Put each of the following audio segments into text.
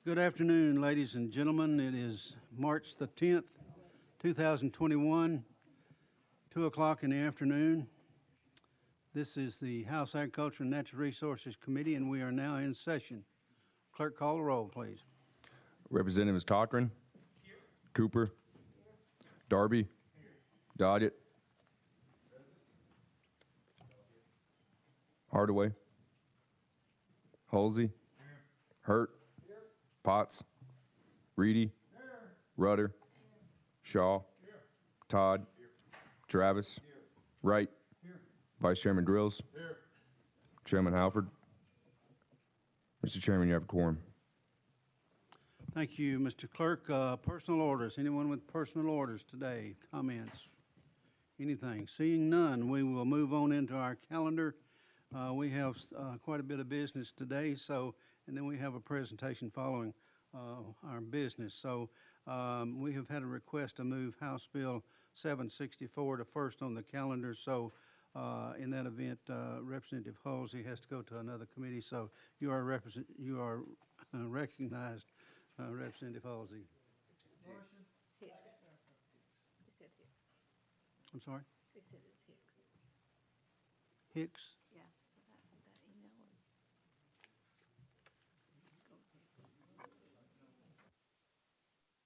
Good afternoon, ladies and gentlemen. It is March the 10th, 2021, 2 o'clock in the afternoon. This is the House Agriculture and Natural Resources Committee, and we are now in session. Clerk, call the roll, please. Representatives Cochran, Cooper, Darby, Doggett, Hardaway, Halsey, Hurt, Potts, Reedy, Rudder, Shaw, Todd, Travis, Wright, Vice Chairman Drills, Chairman Halford. Mr. Chairman, you have a quorum. Thank you, Mr. Clerk. Personal orders. Anyone with personal orders today? Comments? Anything? Seeing none, we will move on into our calendar. We have quite a bit of business today, and then we have a presentation following our business. So we have had a request to move House Bill 764 to first on the calendar. So in that event, Representative Halsey has to go to another committee. So you are recognized, Representative Halsey. Hicks. They said Hicks. I'm sorry? They said it's Hicks. Hicks? Yeah, so that email was. Let's go with Hicks.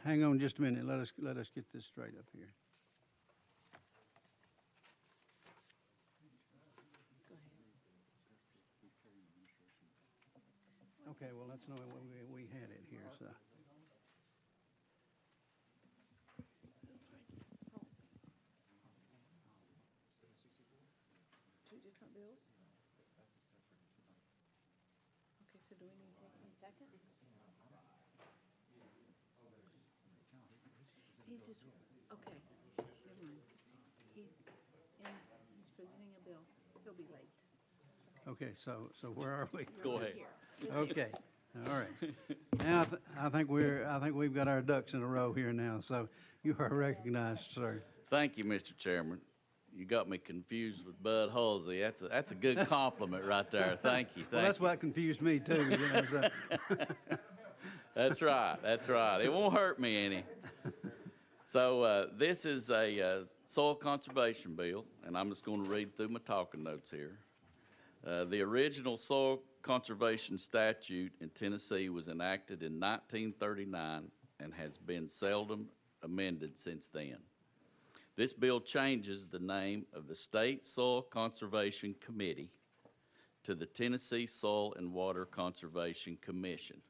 Hang on just a minute. Let us get this straight up here. Go ahead. Okay, well, that's not what we had it here, so. Two different bills? Okay, so do we need to take them second? He just, okay, never mind. He's presenting a bill. He'll be late. Okay, so where are we? Go ahead. Okay, all right. Now, I think we've got our ducks in a row here now, so you are recognized, sir. Thank you, Mr. Chairman. You got me confused with Bud Halsey. That's a good compliment right there. Thank you. Well, that's what confused me too, you know, so. That's right. That's right. It won't hurt me any. So this is a soil conservation bill, and I'm just going to read through my talking notes here. The original soil conservation statute in Tennessee was enacted in 1939 and has been seldom amended since then. This bill changes the name of the State Soil Conservation Committee to the Tennessee Soil and Water Conservation Commission,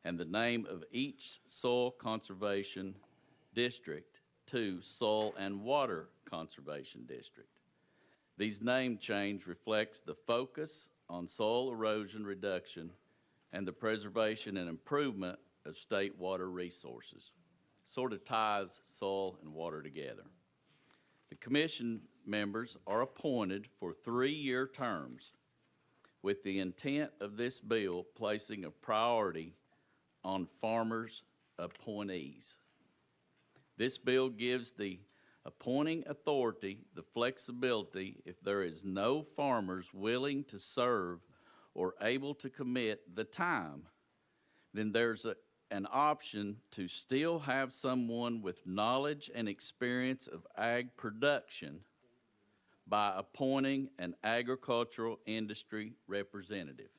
and the name of each soil conservation district to Soil and Water Conservation District. These name change reflects the focus on soil erosion reduction and the preservation and improvement of state water resources. Sort of ties soil and water together. The commission members are appointed for 3-year terms with the intent of this bill placing a priority on farmers' appointees. This bill gives the appointing authority the flexibility if there is no farmers willing to serve or able to commit the time, then there's an option to still have someone with knowledge and experience of ag production by appointing an agricultural industry representative.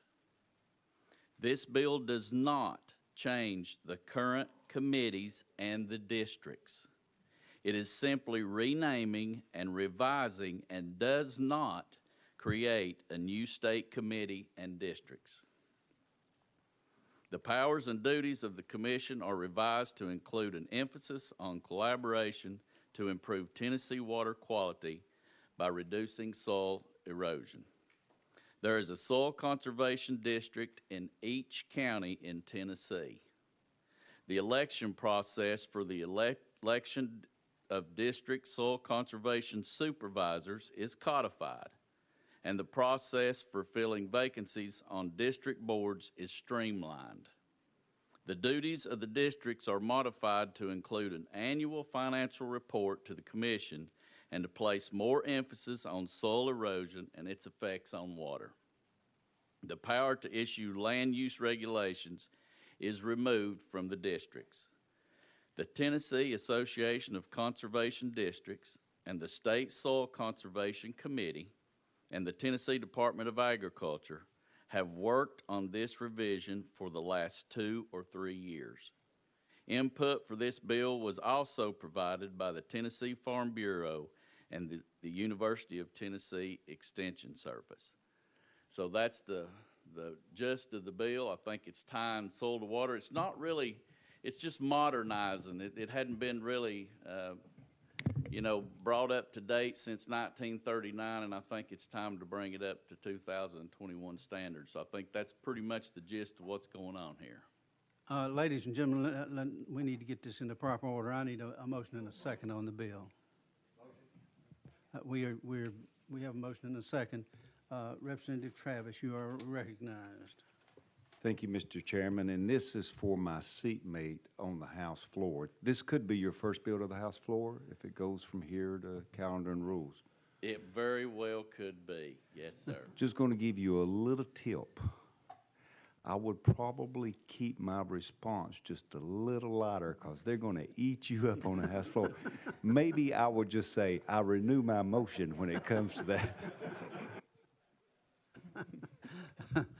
This bill does not change the current committees and the districts. It is simply renaming and revising and does not create a new state committee and districts. The powers and duties of the commission are revised to include an emphasis on collaboration to improve Tennessee water quality by reducing soil erosion. There is a soil conservation district in each county in Tennessee. The election process for the election of district soil conservation supervisors is codified, and the process for filling vacancies on district boards is streamlined. The duties of the districts are modified to include an annual financial report to the commission and to place more emphasis on soil erosion and its effects on water. The power to issue land use regulations is removed from the districts. The Tennessee Association of Conservation Districts and the State Soil Conservation Committee and the Tennessee Department of Agriculture have worked on this revision for the last 2 or 3 years. Input for this bill was also provided by the Tennessee Farm Bureau and the University of Tennessee Extension Service. So that's the gist of the bill. I think it's tying soil to water. It's not really, it's just modernizing. It hadn't been really, brought up to date since 1939, and I think it's time to bring it up to 2021 standards. So I think that's pretty much the gist of what's going on here. Ladies and gentlemen, we need to get this into proper order. I need a motion and a second on the bill. We have a motion and a second. Representative Travis, you are recognized. Thank you, Mr. Chairman, and this is for my seatmate on the House floor. This could be your first bill to the House floor if it goes from here to calendar and rules. It very well could be. Yes, sir. Just going to give you a little tip. I would probably keep my response just a little lighter because they're going to eat you up on the House floor. Maybe I would just say, I renew my motion when it comes to that.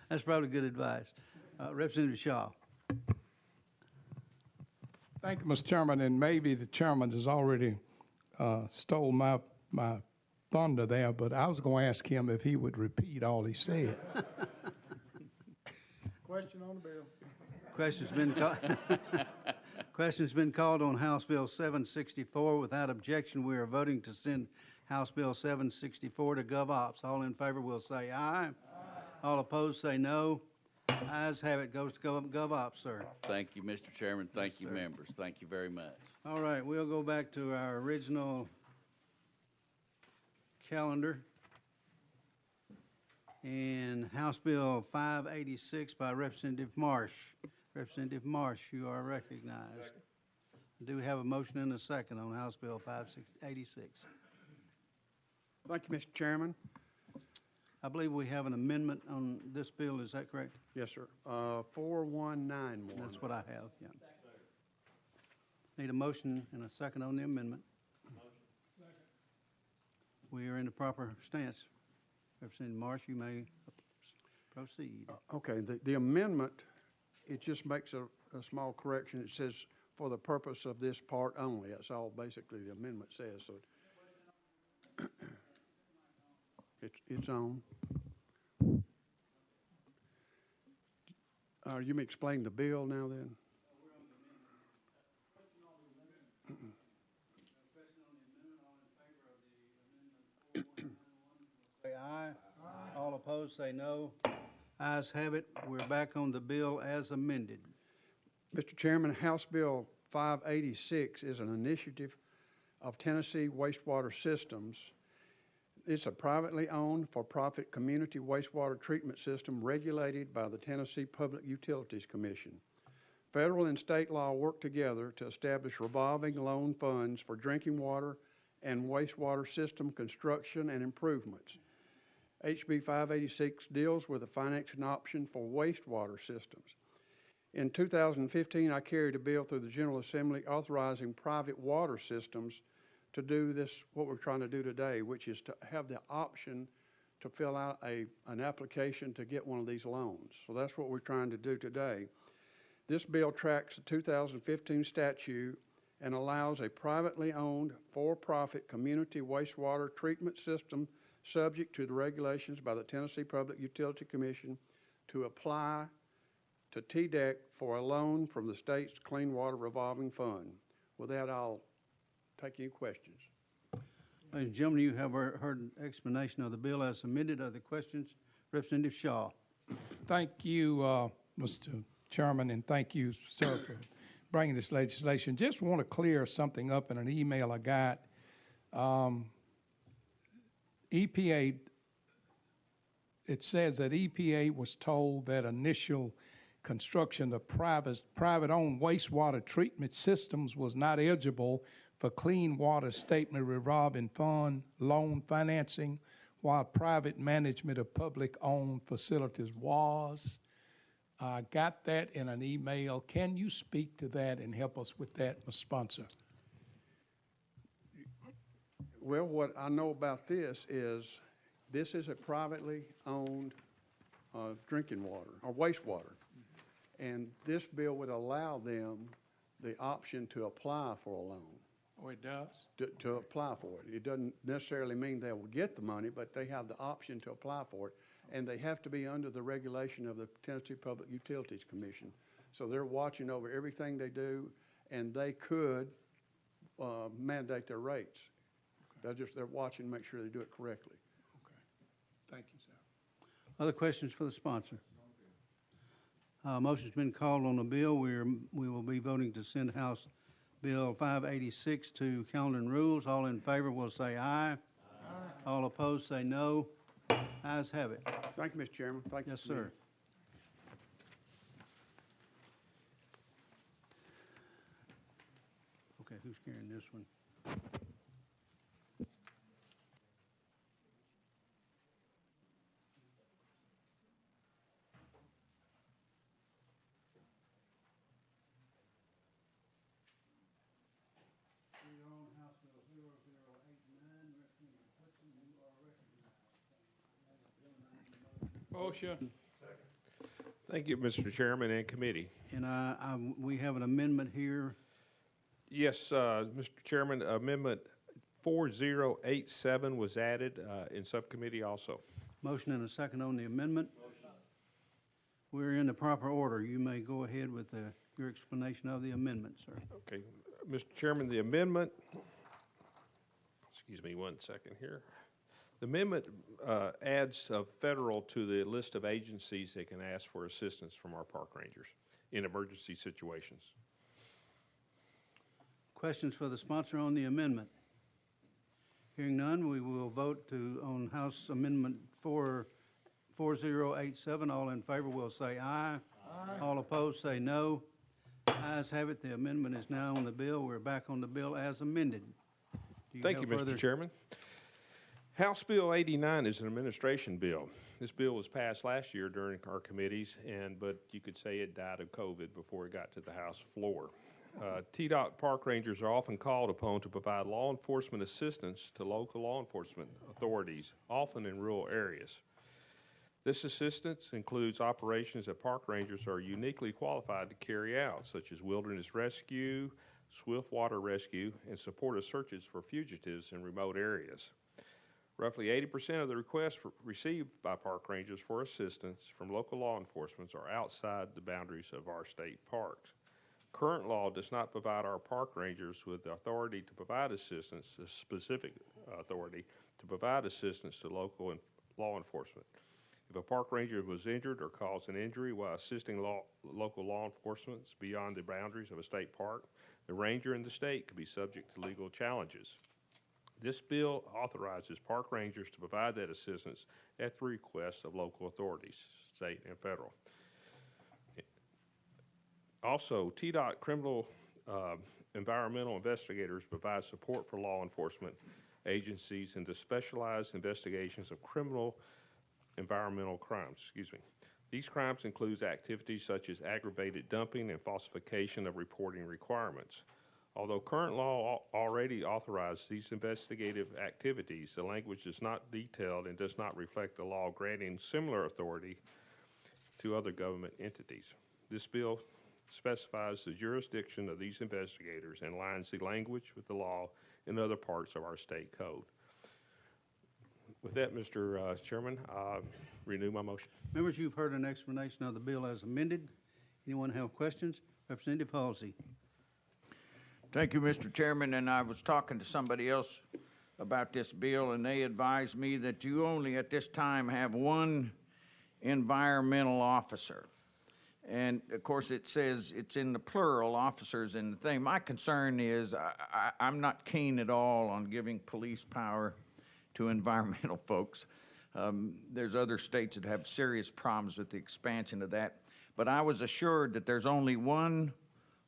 That's probably good advice. Representative Shaw. Thank you, Mr. Chairman, and maybe the chairman has already stole my thunder there, but I was going to ask him if he would repeat all he said. Question on the bill. Question's been called on House Bill 764. Without objection, we are voting to send House Bill 764 to GovOps. All in favor will say aye. All opposed say no. Ayes have it. Goes to GovOps, sir. Thank you, Mr. Chairman. Thank you, members. Thank you very much. All right, we'll go back to our original calendar. And House Bill 586 by Representative Marsh. Representative Marsh, you are recognized. Do we have a motion and a second on House Bill 586? Thank you, Mr. Chairman. I believe we have an amendment on this bill, is that correct? Yes, sir. 4191. That's what I have, yeah. Need a motion and a second on the amendment. We are in the proper stance. Representative Marsh, you may proceed. Okay, the amendment, it just makes a small correction. It says, for the purpose of this part only. That's all basically the amendment says. So it's on. You may explain the bill now then? Say aye. All opposed, say no. Ayes have it. We're back on the bill as amended. Mr. Chairman, House Bill 586 is an initiative of Tennessee Wastewater Systems. It's a privately owned, for-profit community wastewater treatment system regulated by the Tennessee Public Utilities Commission. Federal and state law work together to establish revolving loan funds for drinking water and wastewater system construction and improvements. HB 586 deals with the financing option for wastewater systems. In 2015, I carried a bill through the General Assembly authorizing private water systems to do this, what we're trying to do today, which is to have the option to fill out an application to get one of these loans. So that's what we're trying to do today. This bill tracks the 2015 statute and allows a privately owned, for-profit community wastewater treatment system subject to the regulations by the Tennessee Public Utility Commission to apply to TDEC for a loan from the state's Clean Water Revolving Fund. With that, I'll take any questions. Ladies and gentlemen, you have heard an explanation of the bill as amended. Other questions? Representative Shaw. Thank you, Mr. Chairman, and thank you, sir, for bringing this legislation. Just want to clear something up in an email I got. EPA, it says that EPA was told that initial construction of private-owned wastewater treatment systems was not eligible for Clean Water Statement Revolving Fund loan financing, while private management of public-owned facilities was. I got that in an email. Can you speak to that and help us with that, Mr. Sponsor? Well, what I know about this is a privately owned drinking water or wastewater. And this bill would allow them the option to apply for a loan, Oh, it does? to apply for it. It doesn't necessarily mean they will get the money, but they have the option to apply for it. And they have to be under the regulation of the Tennessee Public Utilities Commission. So they're watching over everything they do, and they could mandate their rates. They're watching to make sure they do it correctly. Okay. Thank you, sir. Other questions for the sponsor? Motion's been called on the bill. We will be voting to send House Bill 586 to Calendar and Rules. All in favor will say aye. Aye. All opposed say no. Ayes have it. Thank you, Mr. Chairman. Thank you. Yes, sir. Okay, who's carrying this one? Motion. Thank you, Mr. Chairman and committee. And we have an amendment here. Yes, Mr. Chairman, Amendment 4087 was added in subcommittee also. Motion and a second on the amendment. We're in the proper order. You may go ahead with your explanation of the amendment, sir. Okay, Mr. Chairman, the amendment, excuse me 1 second here. The amendment adds federal to the list of agencies that can ask for assistance from our park rangers in emergency situations. Questions for the sponsor on the amendment? Hearing none, we will vote on House Amendment 4087. All in favor will say aye. Aye. All opposed say no. Ayes have it. The amendment is now on the bill. We're back on the bill as amended. Thank you, Mr. Chairman. House Bill 89 is an administration bill. This bill was passed last year during our committees, but you could say it died of COVID before it got to the House floor. TDOT park rangers are often called upon to provide law enforcement assistance to local law enforcement authorities, often in rural areas. This assistance includes operations that park rangers are uniquely qualified to carry out, such as wilderness rescue, swift water rescue, and support of searches for fugitives in remote areas. Roughly 80% of the requests received by park rangers for assistance from local law enforcement are outside the boundaries of our state parks. Current law does not provide our park rangers with the authority to provide assistance, a specific authority to provide assistance to local law enforcement. If a park ranger was injured or caused an injury while assisting local law enforcement beyond the boundaries of a state park, the ranger and the state could be subject to legal challenges. This bill authorizes park rangers to provide that assistance at the request of local authorities, state and federal. Also, TDOT criminal environmental investigators provide support for law enforcement agencies in the specialized investigations of criminal environmental crimes. These crimes include activities such as aggravated dumping and falsification of reporting requirements. Although current law already authorizes these investigative activities, the language is not detailed and does not reflect the law granting similar authority to other government entities. This bill specifies the jurisdiction of these investigators and aligns the language with the law in other parts of our state code. With that, Mr. Chairman, I renew my motion. Members, you've heard an explanation of the bill as amended. Anyone have questions? Representative Halsey. Thank you, Mr. Chairman, and I was talking to somebody else about this bill, and they advised me that you only at this time have one environmental officer. And of course, it says it's in the plural, officers in the thing. My concern is I'm not keen at all on giving police power to environmental folks. There's other states that have serious problems with the expansion of that. But I was assured that there's only one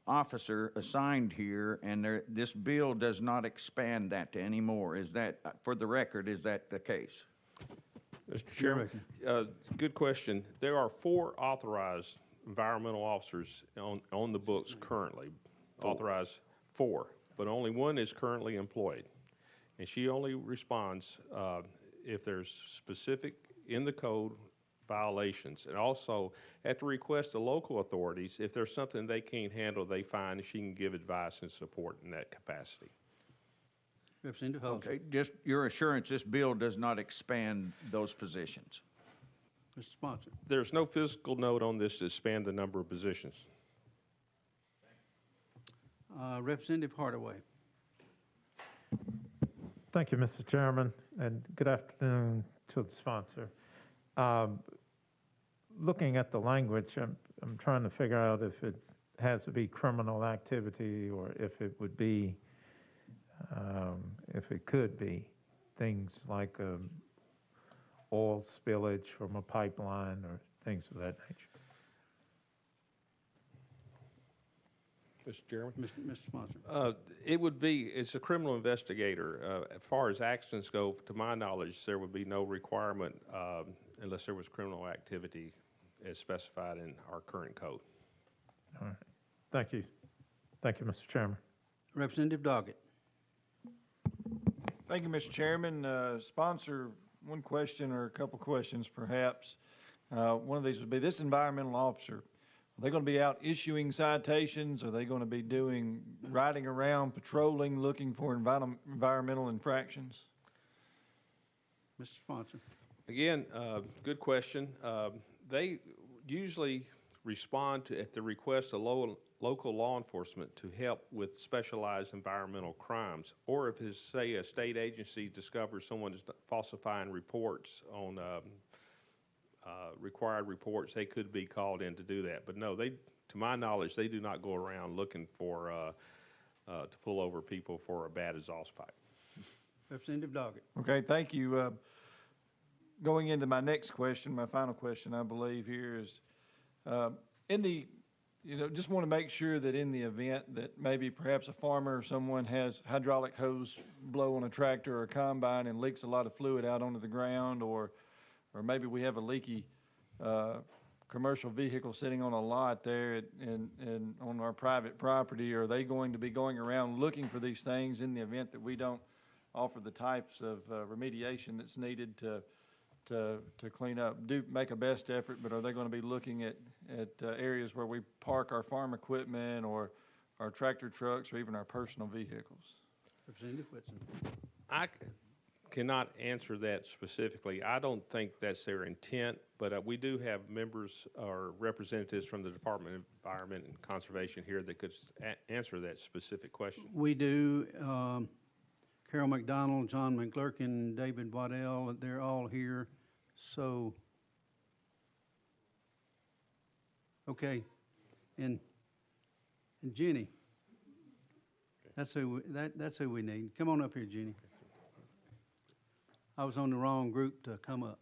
officer assigned here, and this bill does not expand that to any more. Is that, for the record, is that the case? Mr. Chairman, good question. There are 4 authorized environmental officers on the books currently, authorized 4, but only one is currently employed. And she only responds if there's specific in the code violations. And also, at the request of local authorities, if there's something they can't handle, they find she can give advice and support in that capacity. Representative Hoser. Okay, just your assurance, this bill does not expand those positions. Mr. Sponsor. There's no physical note on this to expand the number of positions. Representative Hardaway. Thank you, Mr. Chairman, and good afternoon to the sponsor. Looking at the language, I'm trying to figure out if it has to be criminal activity or if it would be, if it could be things like oil spillage from a pipeline or things of that nature. Mr. Chairman? Mr. Sponsor. It would be, it's a criminal investigator. As far as accidents go, to my knowledge, there would be no requirement unless there was criminal activity as specified in our current code. All right. Thank you. Thank you, Mr. Chairman. Representative Doggett. Thank you, Mr. Chairman. Sponsor, one question or a couple questions perhaps. One of these would be, this environmental officer, are they going to be out issuing citations? Are they going to be riding around, patrolling, looking for environmental infractions? Mr. Sponsor. Again, good question. They usually respond to, at the request of local law enforcement to help with specialized environmental crimes, or if it's, say, a state agency discovers someone is falsifying reports on required reports, they could be called in to do that. But no, they, to my knowledge, they do not go around looking for to pull over people for a bad exhaust pipe. Representative Doggett. Okay, thank you. Going into my next question, my final question, I believe here is, just want to make sure that in the event that maybe perhaps a farmer or someone has hydraulic hose blow on a tractor or a combine and leaks a lot of fluid out onto the ground, or maybe we have a leaky commercial vehicle sitting on a lot there and on our private property, are they going to be going around looking for these things in the event that we don't offer the types of remediation that's needed to clean up? Make a best effort, but are they going to be looking at areas where we park our farm equipment or our tractor trucks or even our personal vehicles? Representative Whitson. I cannot answer that specifically. I don't think that's their intent, but we do have members or representatives from the Department of Environment and Conservation here that could answer that specific question. We do. Carol McDonald, John McGlurkin, David Waddell, they're all here. So, okay, and Jenny, that's who we need. Come on up here, Jenny. I was on the wrong group to come up.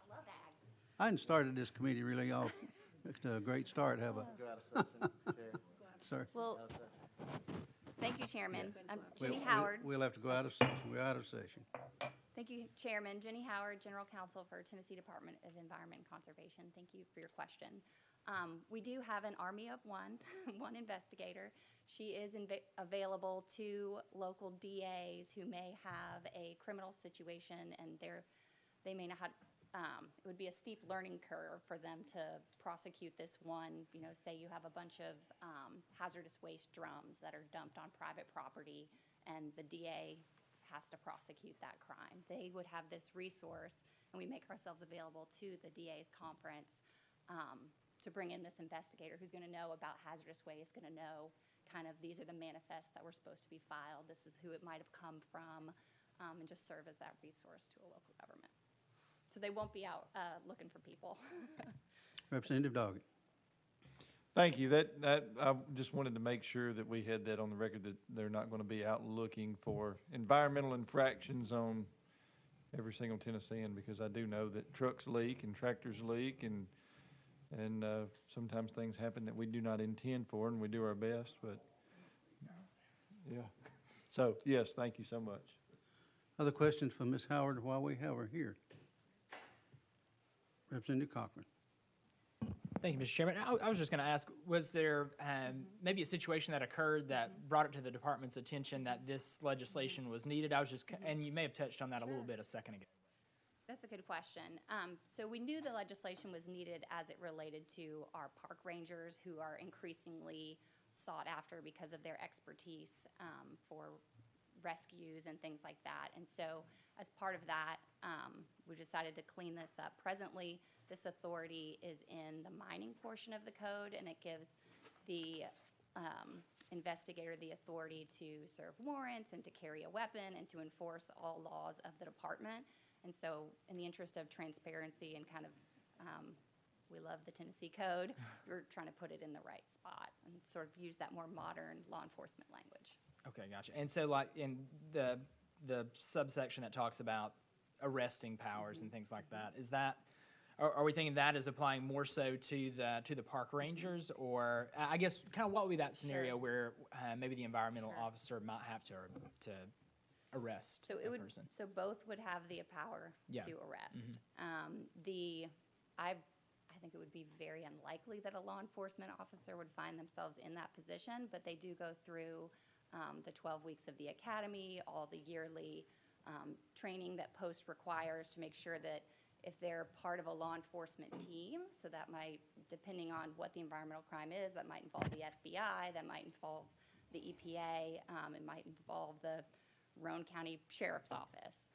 I love ag. I hadn't started this committee really off to a great start, have I? Sorry. Well, thank you, Chairman. I'm Jenny Howard. We'll have to go out of session. We're out of session. Thank you, Chairman. Jenny Howard, General Counsel for Tennessee Department of Environment and Conservation. Thank you for your question. We do have an army of one investigator. She is available to local DAs who may have a criminal situation, and they may not have, it would be a steep learning curve for them to prosecute this one. You know, say you have a bunch of hazardous waste drums that are dumped on private property, and the DA has to prosecute that crime. They would have this resource, and we make ourselves available to the DA's conference to bring in this investigator who's going to know about hazardous waste, going to know kind of these are the manifests that were supposed to be filed, this is who it might have come from, and just serve as that resource to a local government. So they won't be out looking for people. Representative Doggett. Thank you. I just wanted to make sure that we had that on the record, that they're not going to be out looking for environmental infractions on every single Tennessean, because I do know that trucks leak and tractors leak, and sometimes things happen that we do not intend for, and we do our best, but, yeah. So, yes, thank you so much. Other questions for Ms. Howard while we have her here? Representative Cochran. Thank you, Mr. Chairman. I was just going to ask, was there maybe a situation that occurred that brought it to the department's attention that this legislation was needed? And you may have touched on that a little bit a second ago. That's a good question. So we knew the legislation was needed as it related to our park rangers, who are increasingly sought after because of their expertise for rescues and things like that. And so as part of that, we decided to clean this up. Presently, this authority is in the mining portion of the code, and it gives the investigator the authority to serve warrants and to carry a weapon and to enforce all laws of the department. And so in the interest of transparency and kind of, we love the Tennessee code, we're trying to put it in the right spot and sort of use that more modern law enforcement language. Okay, gotcha. And so, like in the subsection that talks about arresting powers and things like that, is that, are we thinking that is applying more so to the park rangers, or I guess kind of what would be that scenario where maybe the environmental officer might have to arrest So a it would, person? so both would have the power to arrest. I think it would be very unlikely that a law enforcement officer would find themselves in that position, but they do go through the 12 weeks of the academy, all the yearly training that post requires to make sure that if they're part of a law enforcement team, so that might, depending on what the environmental crime is, that might involve the FBI, that might involve the EPA, it might involve the Roane County Sheriff's Office,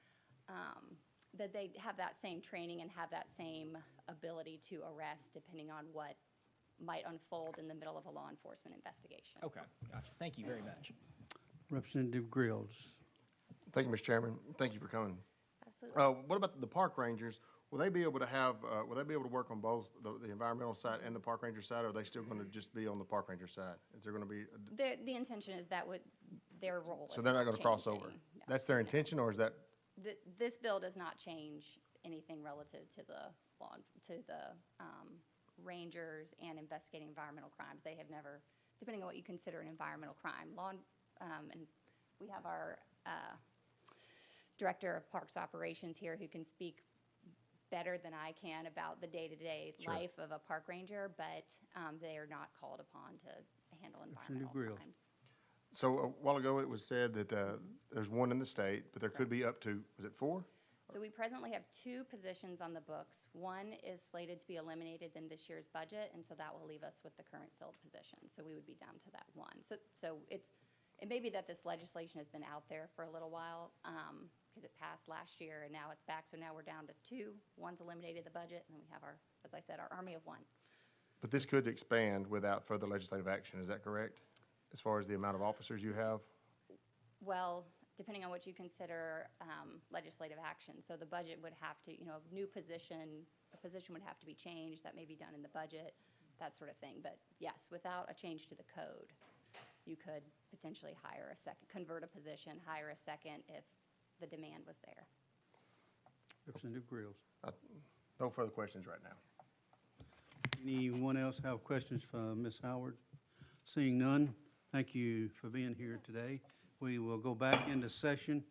that they have that same training and have that same ability to arrest depending on what might unfold in the middle of a law enforcement investigation. Okay, gotcha. Thank you very much. Representative Grills. Thank you, Mr. Chairman. Thank you for coming. Absolutely. What about the park rangers? Will they be able to have, will they be able to work on both the environmental side and the park ranger side, or are they still going to just be on the park ranger side? Is there going to be? The intention is that their role is So they're not going to cross changing. over? No. That's their intention, or is that? This bill does not change anything relative to the rangers and investigating environmental crimes. They have never, depending on what you consider an environmental crime, and we have our Director of Parks Operations here who can speak better than I can about the day-to-day life of a park ranger, but they are not called upon to handle environmental crimes. So a while ago, it was said that there's one in the state, but there could be up to, was it 4? So we presently have 2 positions on the books. One is slated to be eliminated in this year's budget, and so that will leave us with the current filled position. So we would be down to that one. So it may be that this legislation has been out there for a little while, because it passed last year and now it's back. So now we're down to 2. One's eliminated the budget, and we have our, as I said, our army of 1. But this could expand without further legislative action, is that correct? As far as the amount of officers you have? Well, depending on what you consider legislative action. So the budget would have to, a position would have to be changed. That may be done in the budget, that sort of thing. But yes, without a change to the code, you could potentially hire a second, convert a position, hire a second if the demand was there. Representative Grills. No further questions right now. Anyone else have questions for Ms. Howard? Seeing none, thank you for being here today. We will go back into session.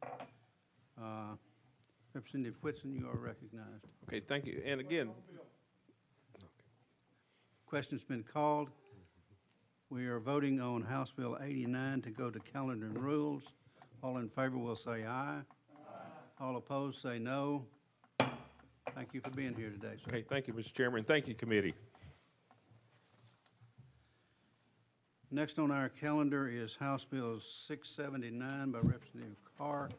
Representative Whitson, you are recognized. Okay, thank you. And again, Question's been called. We are voting on House Bill 89 to go to calendar and rules. All in favor will say aye. All opposed say no. Thank you for being here today, sir. okay, thank you, Mr. Chairman. Thank you, committee. Next on our calendar is House Bill 679 by Representative Carr.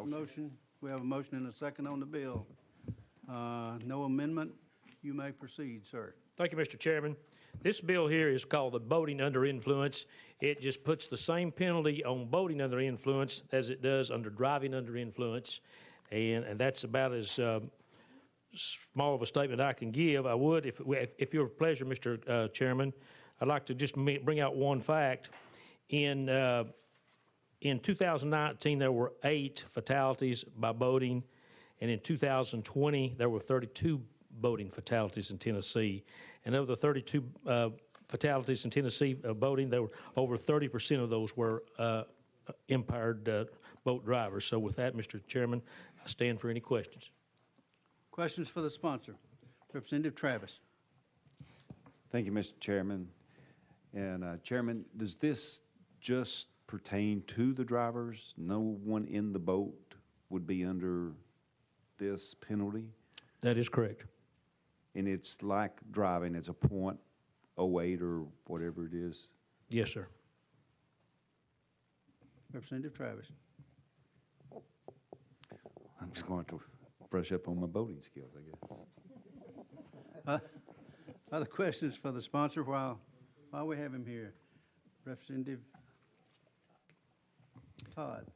Motion. We have a motion and a second on the bill. No amendment. You may proceed, sir. Thank you, Mr. Chairman. This bill here is called the boating under influence. It just puts the same penalty on boating under influence as it does under driving under influence. And that's about as small of a statement I can give, I would, if your pleasure, Mr. Chairman, I'd like to just bring out one fact. In 2019, there were 8 fatalities by boating, and in 2020, there were 32 boating fatalities in Tennessee. And of the 32 fatalities in Tennessee boating, there were over 30% of those were impaired boat drivers. So with that, Mr. Chairman, I stand for any questions. Questions for the sponsor? Representative Travis. Thank you, Mr. Chairman. And Chairman, does this just pertain to the drivers? No one in the boat would be under this penalty? That is correct. And it's like driving, it's a .08 or whatever it is? Yes, sir. Representative Travis. I'm just going to brush up on my boating skills, I guess. Other questions for the sponsor while we have him here? Representative Todd.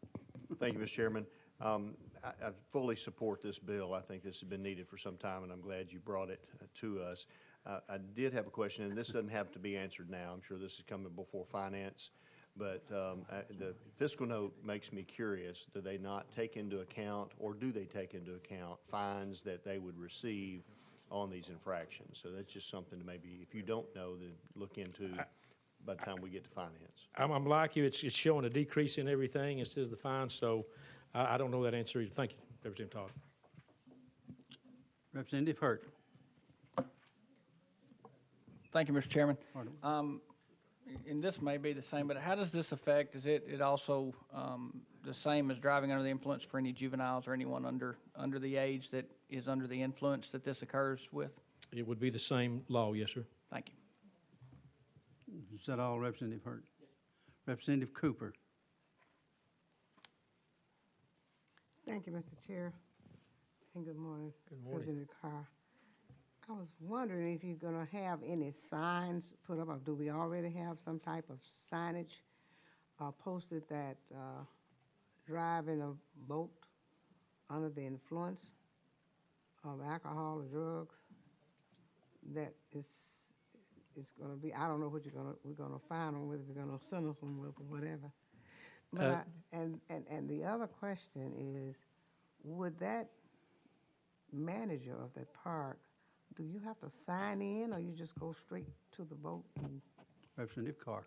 Thank you, Mr. Chairman. I fully support this bill. I think this has been needed for some time, and I'm glad you brought it to us. I did have a question, and this doesn't have to be answered now. I'm sure this is coming before finance, but the fiscal note makes me curious. Do they not take into account, or do they take into account fines that they would receive on these infractions? So that's just something to maybe, if you don't know, then look into by the time we get to finance. I'm like you. It's showing a decrease in everything instead of the fines, so I don't know that answer either. Thank you, Representative Todd. Representative Hurt. Thank you, Mr. Chairman. And this may be the same, but how does this affect, is it also the same as driving under the influence for any juveniles or anyone under the age that is under the influence that this occurs with? It would be the same law, yes, sir. Thank you. Is that all, Representative Hurt? Yes. Representative Cooper. Thank you, Mr. Chair, and good morning. Good morning. Representative Carr. I was wondering if you're going to have any signs put up, or do we already have some type of signage posted that driving a boat under the influence of alcohol or drugs, that is going to be, I don't know what we're going to find them, whether we're going to send us one with or whatever. But and the other question is, would that manager of that park, do you have to sign in, or you just go straight to the boat? Representative Carr.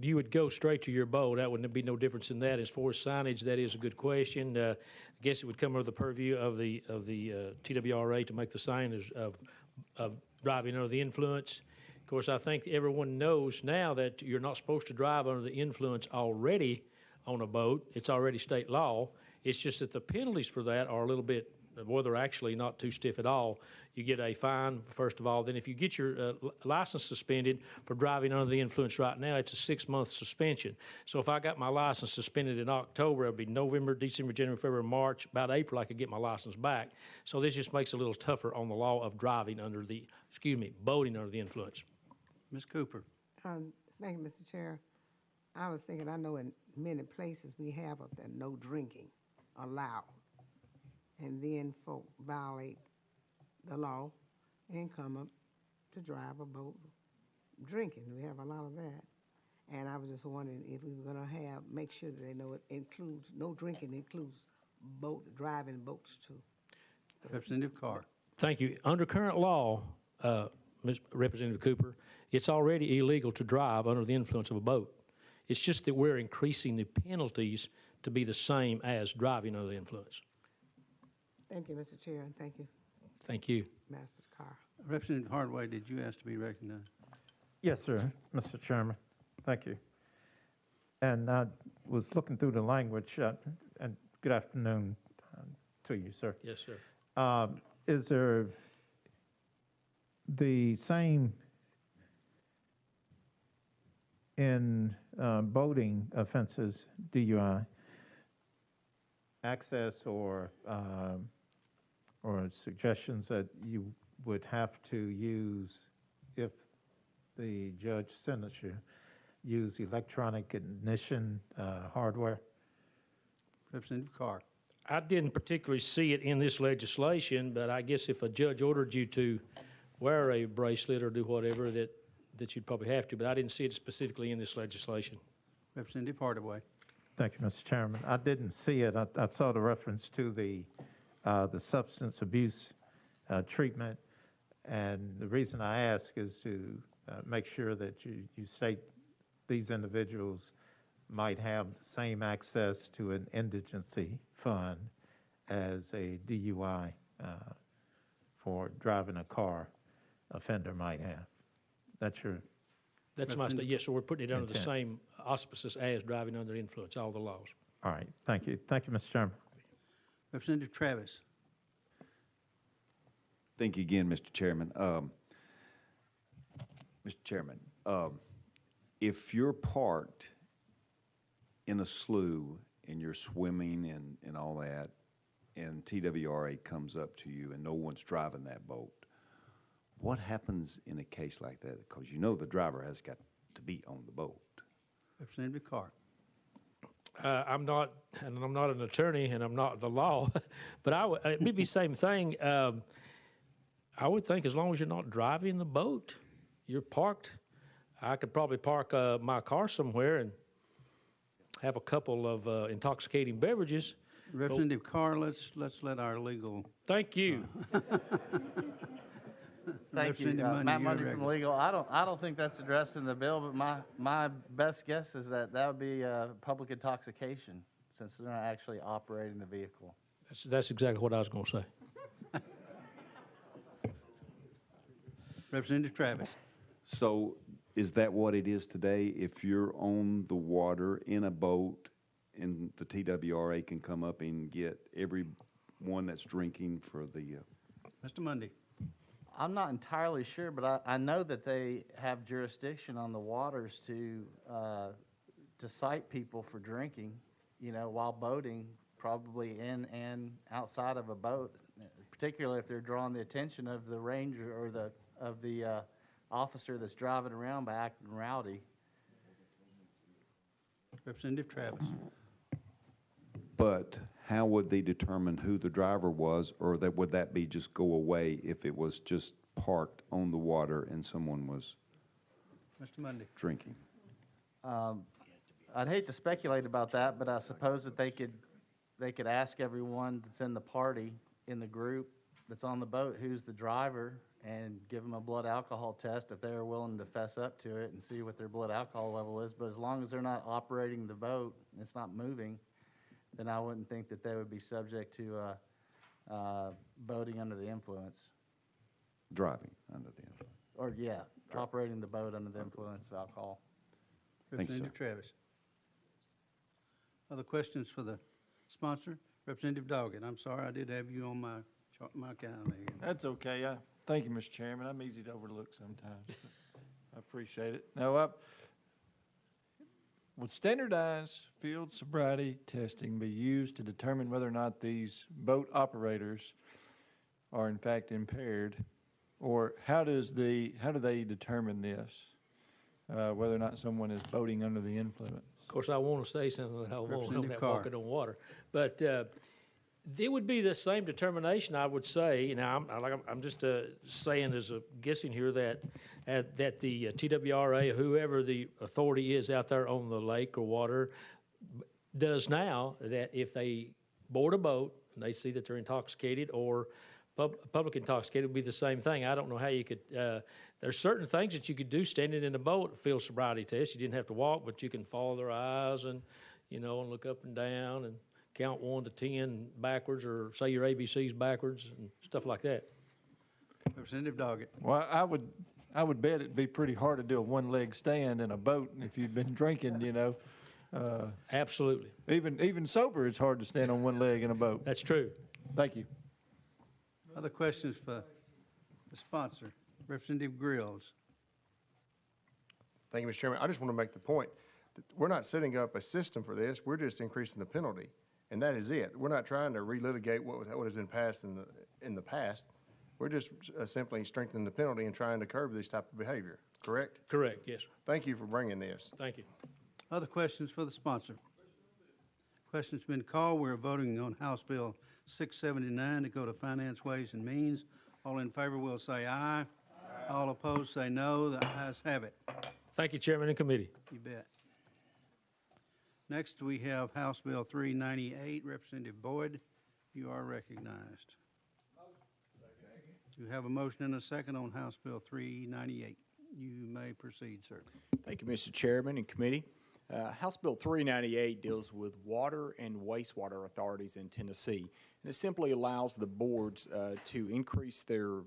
You would go straight to your boat. That wouldn't be no difference in that. As far as signage, that is a good question. I guess it would come under the purview of the TWRA to make the sign of driving under the influence. Of course, I think everyone knows now that you're not supposed to drive under the influence already on a boat. It's already state law. It's just that the penalties for that are a little bit, well, they're actually not too stiff at all. You get a fine, first of all. Then if you get your license suspended for driving under the influence right now, it's a 6-month suspension. So if I got my license suspended in October, it would be November, December, January, February, March. About April, I could get my license back. So this just makes it a little tougher on the law of driving under the, boating under the influence. Ms. Cooper. Thank you, Mr. Chair. I was thinking, I know in many places we have up there no drinking allowed. And then folk violate the law and come up to drive a boat drinking. We have a lot of that. And I was just wondering if we were going to make sure that they know it includes, no drinking includes driving boats too. So, Representative Carr. Thank you. Under current law, Representative Cooper, it's already illegal to drive under the influence of a boat. It's just that we're increasing the penalties to be the same as driving under the influence. Thank you, Mr. Chair, and thank you. Thank you. Master Carr. Representative Hardaway, did you ask to be recognized? Yes, sir, Mr. Chairman. Thank you. And I was looking through the language, and good afternoon to you, sir. Yes, sir. Is there the same in boating offenses, DUI, access or suggestions that you would have to use if the judge sentenced you, use electronic ignition hardware? Representative Carr. I didn't particularly see it in this legislation, but I guess if a judge ordered you to wear a bracelet or do whatever, that you'd probably have to, but I didn't see it specifically in this legislation. Representative Hardaway. Thank you, Mr. Chairman. I didn't see it. I saw the reference to the substance abuse treatment, and the reason I ask is to make sure that you state these individuals might have the same access to an indigency fund as a DUI for driving a car offender might have. That's your. That's my state. Yes, so we're putting it under the intent. same auspices as driving under influence, all the laws. All right. Thank you. Thank you, Mr. Chairman. Representative Travis. Thank you again, Mr. Chairman. Mr. Chairman, if you're parked in a slough and you're swimming and all that, and TWRA comes up to you and no one's driving that boat, what happens in a case like that? Because you know the driver has got to be on the boat. Representative Carr. I'm not an attorney, and I'm not the law, but it would be the same thing. I would think as long as you're not driving the boat, you're parked. I could probably park my car somewhere and have a couple of intoxicating beverages. Representative Carr, let's let our legal. Thank you. Thank you. Matt Mundy from Legal. I don't think that's addressed in the bill, but my best guess is that would be public intoxication, since they're not actually operating the vehicle. That's exactly what I was going to say. Representative Travis. So is that what it is today? If you're on the water in a boat and the TWRA can come up and get everyone that's drinking for the... Mr. Mundy. I'm not entirely sure, but I know that they have jurisdiction on the waters to cite people for drinking, while boating, probably in and outside of a boat, particularly if they're drawing the attention of the ranger or of the officer that's driving around by acting rowdy. Representative Travis. But how would they determine who the driver was, or would that be just go away if it was just parked on the water and someone was Mr. Mundy. drinking? I'd hate to speculate about that, but I suppose that they could ask everyone that's in the party, in the group that's on the boat, who's the driver, and give them a blood alcohol test if they're willing to fess up to it and see what their blood alcohol level is. But as long as they're not operating the boat and it's not moving, then I wouldn't think that they would be subject to boating under the influence. Driving under the influence. Or, yeah, operating the boat under the influence of alcohol. Thank you, sir. Representative Travis. Other questions for the sponsor? Representative Doggett. I'm sorry, I did have you on my calendar here. That's okay. Thank you, Mr. Chairman. I'm easy to overlook sometimes. I appreciate it. Now, would standardized field sobriety testing be used to determine whether or not these boat operators are in fact impaired? Or how do they determine this, whether or not someone is boating under the influence? Of course, I want to say something that I won't on Representative that Carr. walking on water, but there would be the same determination, I would say. Now, I'm just saying, as a guessing here, that the TWRA, whoever the authority is out there on the lake or water, does now, that if they board a boat and they see that they're intoxicated or public intoxicated, would be the same thing. I don't know how you could. There's certain things that you could do standing in a boat, field sobriety test. You didn't have to walk, but you can follow their eyes and and look up and down and count 1 to 10 backwards, or say your ABCs backwards and stuff like that. Representative Doggett. Well, I would bet it'd be pretty hard to do a one-leg stand in a boat if you've been drinking, Absolutely. Even sober, it's hard to stand on one leg in a boat. That's true. Thank you. Other questions for the sponsor? Representative Grills. Thank you, Mr. Chairman. I just want to make the point that we're not setting up a system for this. We're just increasing the penalty, and that is it. We're not trying to relitigate what has been passed in the past. We're just simply strengthening the penalty and trying to curb this type of behavior. Correct? Correct. Yes, sir. Thank you for bringing this. Thank you. Other questions for the sponsor? Question's been called. We're voting on House Bill 679 to go to Finance, Ways, and Means. All in favor will say aye. All opposed say no. The ayes have it. Thank you, Chairman and committee. You bet. Next, we have House Bill 398. Representative Boyd, you are recognized. You have a motion and a second on House Bill 398. You may proceed, sir. Thank you, Mr. Chairman and committee. House Bill 398 deals with water and wastewater authorities in Tennessee. And it simply allows the boards to increase their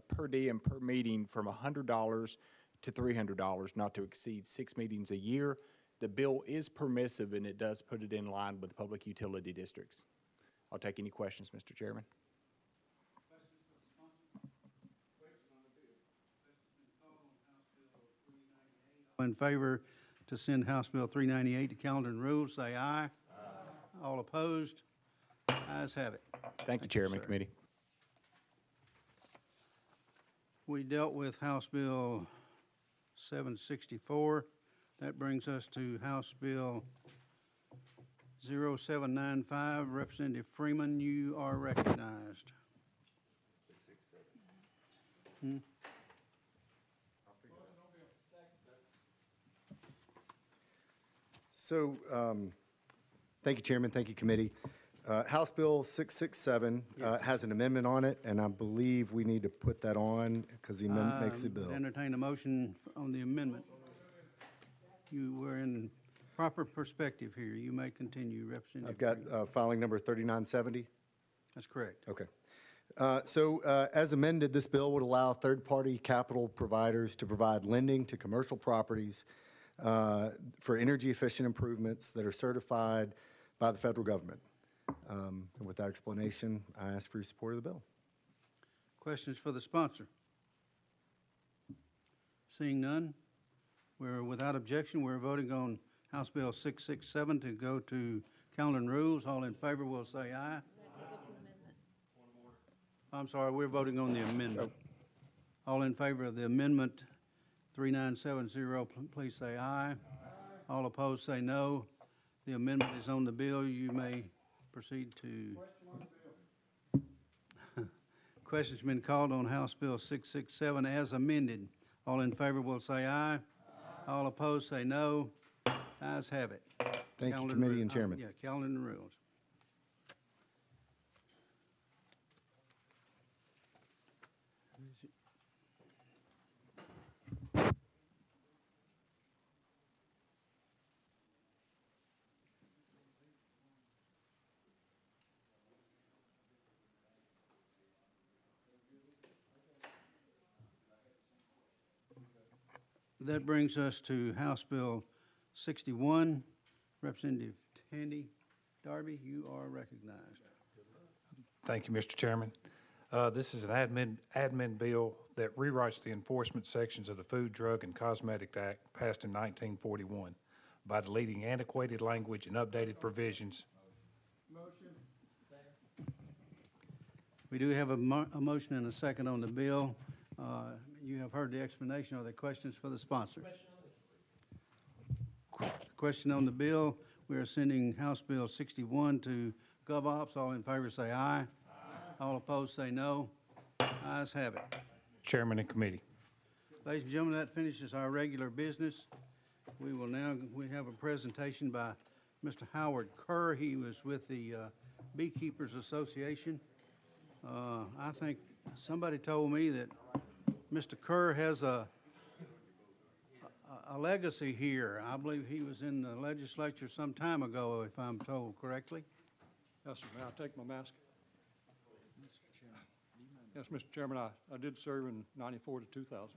per diem per meeting from $100 to $300, not to exceed 6 meetings a year. The bill is permissive, and it does put it in line with public utility districts. I'll take any questions, Mr. Chairman. In favor to send House Bill 398 to Calendar and Rules, say aye. Aye. All opposed? Ayes have it. Thank you, Chairman and committee. We dealt with House Bill 764. That brings us to House Bill 0795. Representative Freeman, you are recognized. So, thank you, Chairman. Thank you, committee. House Bill 667 has an amendment on it, and I believe we need to put that on because the amendment makes the bill. Entertain a motion on the amendment. You were in proper perspective here. You may continue, Representative. I've got filing number 3970. That's correct. Okay. As amended, this bill would allow third-party capital providers to provide lending to commercial properties for energy-efficient improvements that are certified by the federal government. And with that explanation, I ask for your support of the bill. Questions for the sponsor? Seeing none, we're without objection. We're voting on House Bill 667 to go to Calendar and Rules. All in favor will say aye. I'm sorry, we're voting on the amendment. All in favor of the amendment 3970, please say aye. All opposed say no. The amendment is on the bill. You may proceed to. Question's been called on House Bill 667 as amended. All in favor will say aye. All opposed say no. Ayes have it. Thank you, committee and chairman. Yeah, Calendar and Rules. That brings us to House Bill 61. Representative Tandy Darby, you are recognized. Thank you, Mr. Chairman. This is an admin bill that rewrites the enforcement sections of the Food, Drug, and Cosmetic Act passed in 1941 by deleting antiquated language and updated provisions. We do have a motion and a second on the bill. You have heard the explanation. Are there questions for the sponsor? Question on the bill. We are sending House Bill 61 to GovOps. All in favor say aye. Aye. All opposed say no. Ayes have it. Chairman and committee. Ladies and gentlemen, that finishes our regular business. We have a presentation by Mr. Howard Kerr. He was with the Beekeepers Association. I think somebody told me that Mr. Kerr has a legacy here. I believe he was in the legislature some time ago, if I'm told correctly. Yes, sir. May I take my mask? Yes, Mr. Chairman, I did serve in 94 to 2000.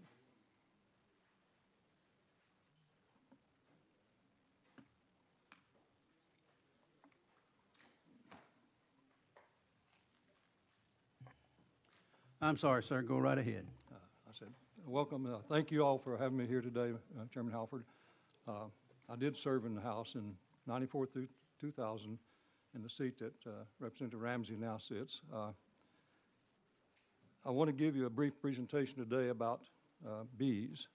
I'm sorry, sir. Go right ahead. I said, welcome. Thank you all for having me here today, Chairman Halford. I did serve in the House in 94 through 2000 in the seat that Representative Ramsey now sits. I want to give you a brief presentation today about bees.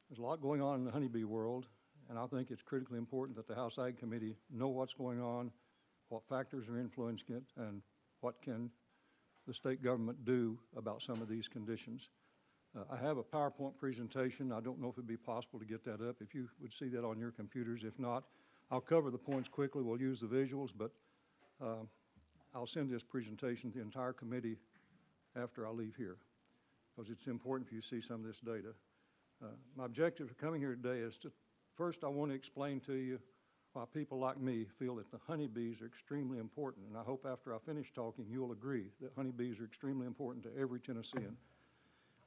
There's a lot going on in the honeybee world, And I think it's critically important that the House Ag Committee know what's going on, what factors are influencing it, and what can the state government do about some of these conditions. I have a PowerPoint presentation. I don't know if it'd be possible to get that up. If you would see that on your computers. If not, I'll cover the points quickly. We'll use the visuals, but I'll send this presentation to the entire committee after I leave here, because it's important for you to see some of this data. My objective for coming here today is to, first, I want to explain to you why people like me feel that the honeybees are extremely important. And I hope after I finish talking, you'll agree that honeybees are extremely important to every Tennessean.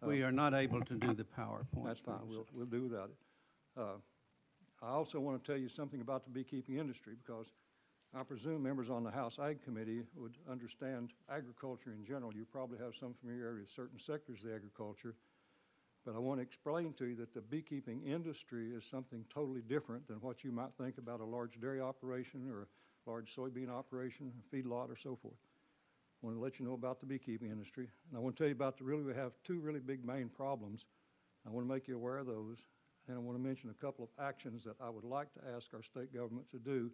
We are not able to do the PowerPoint. That's fine. We'll do without it. I also want to tell you something about the beekeeping industry, because I presume members on the House Ag Committee would understand agriculture in general. You probably have some familiarity with certain sectors of the agriculture. But I want to explain to you that the beekeeping industry is something totally different than what you might think about a large dairy operation or a large soybean operation, a feedlot, or so forth. I want to let you know about the beekeeping industry. And I want to tell you about we have two really big main problems. I want to make you aware of those. And I want to mention a couple of actions that I would like to ask our state government to do.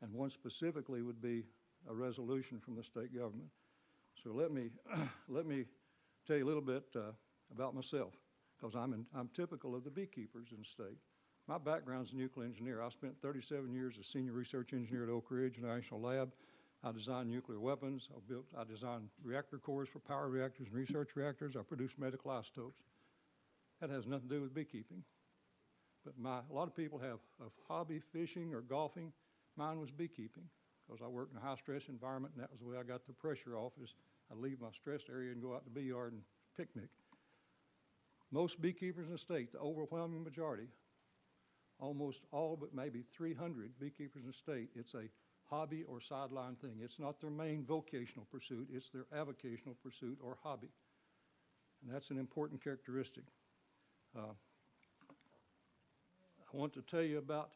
And one specifically would be a resolution from the state government. So let me tell you a little bit about myself, because I'm typical of the beekeepers in the state. My background's a nuclear engineer. I spent 37 years as senior research engineer at Oak Ridge National Lab. I designed nuclear weapons. I designed reactor cores for power reactors and research reactors. I produced medical isotopes. That has nothing to do with beekeeping. But a lot of people have a hobby, fishing or golfing. Mine was beekeeping, because I worked in a high-stress environment, and that was the way I got the pressure off, is I'd leave my stressed area and go out to the bee yard and picnic. Most beekeepers in the state, the overwhelming majority, almost all but maybe 300 beekeepers in the state, it's a hobby or sideline thing. It's not their main vocational pursuit, it's their avocational pursuit or hobby. And that's an important characteristic. I want to tell you about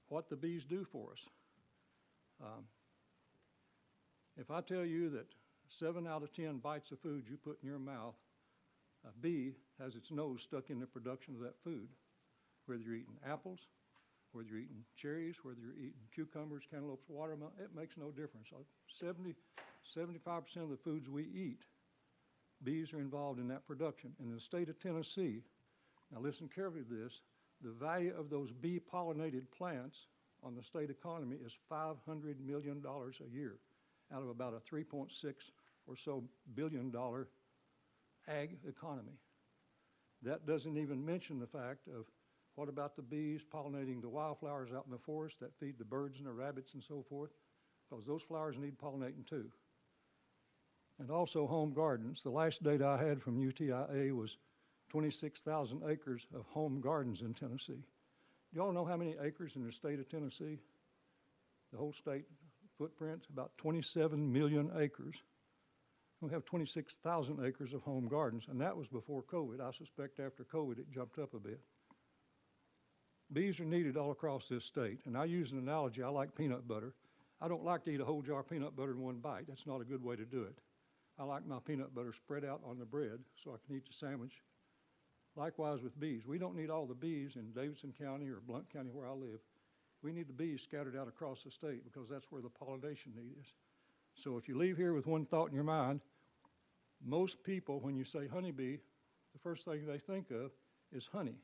what the bees do for us. If I tell you that 7 out of 10 bites of food you put in your mouth, a bee has its nose stuck in the production of that food. Whether you're eating apples, whether you're eating cherries, whether you're eating cucumbers, cantaloupes, watermelon, it makes no difference. 75% of the foods we eat, bees are involved in that production. And in the state of Tennessee, now listen carefully to this, the value of those bee-pollinated plants on the state economy is $500 million a year, out of about a $3.6 or so billion ag economy. That doesn't even mention the fact of what about the bees pollinating the wildflowers out in the forest that feed the birds and the rabbits and so forth, because those flowers need pollinating too. And also home gardens. The last data I had from UTIA was 26,000 acres of home gardens in Tennessee. Do y'all know how many acres in the state of Tennessee? The whole state footprint, about 27 million acres. We have 26,000 acres of home gardens, and that was before COVID. I suspect after COVID it jumped up a bit. Bees are needed all across this state, and I use an analogy. I like peanut butter. I don't like to eat a whole jar of peanut butter in one bite. That's not a good way to do it. I like my peanut butter spread out on the bread so I can eat the sandwich. Likewise with bees. We don't need all the bees in Davidson County or Blount County where I live. We need the bees scattered out across the state, because that's where the pollination need is. So if you leave here with one thought in your mind, most people, when you say honeybee, the first thing they think of is honey.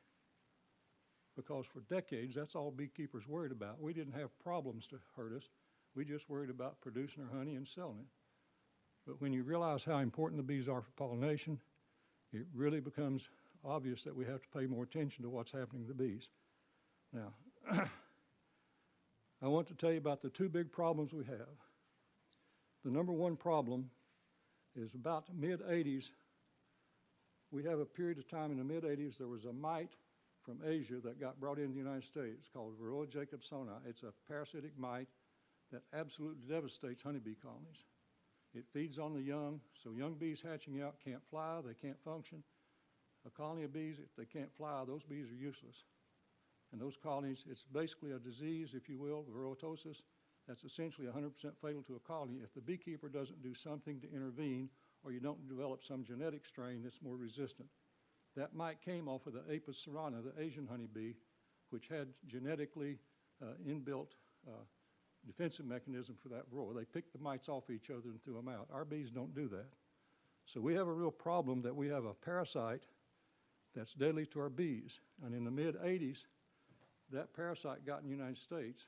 Because for decades, that's all beekeepers worried about. We didn't have problems to hurt us. We just worried about producing our honey and selling it. But when you realize how important the bees are for pollination, it really becomes obvious that we have to pay more attention to what's happening to the bees. Now, I want to tell you about the two big problems we have. The number one problem is about mid-'80s. We have a period of time in the mid-'80s, there was a mite from Asia that got brought into the United States called Varroa jacobsoni. It's a parasitic mite that absolutely devastates honeybee colonies. It feeds on the young, so young bees hatching out can't fly, they can't function. A colony of bees, if they can't fly, those bees are useless. And those colonies, it's basically a disease, if you will, varroatosis, that's essentially 100% fatal to a colony if the beekeeper doesn't do something to intervene, or you don't develop some genetic strain that's more resistant. That mite came off of the Apis cerana, the Asian honeybee, which had genetically inbuilt defensive mechanism for that varroa. They picked the mites off each other and threw them out. Our bees don't do that. So we have a real problem that we have a parasite that's deadly to our bees. And in the mid-'80s, that parasite got in the United States,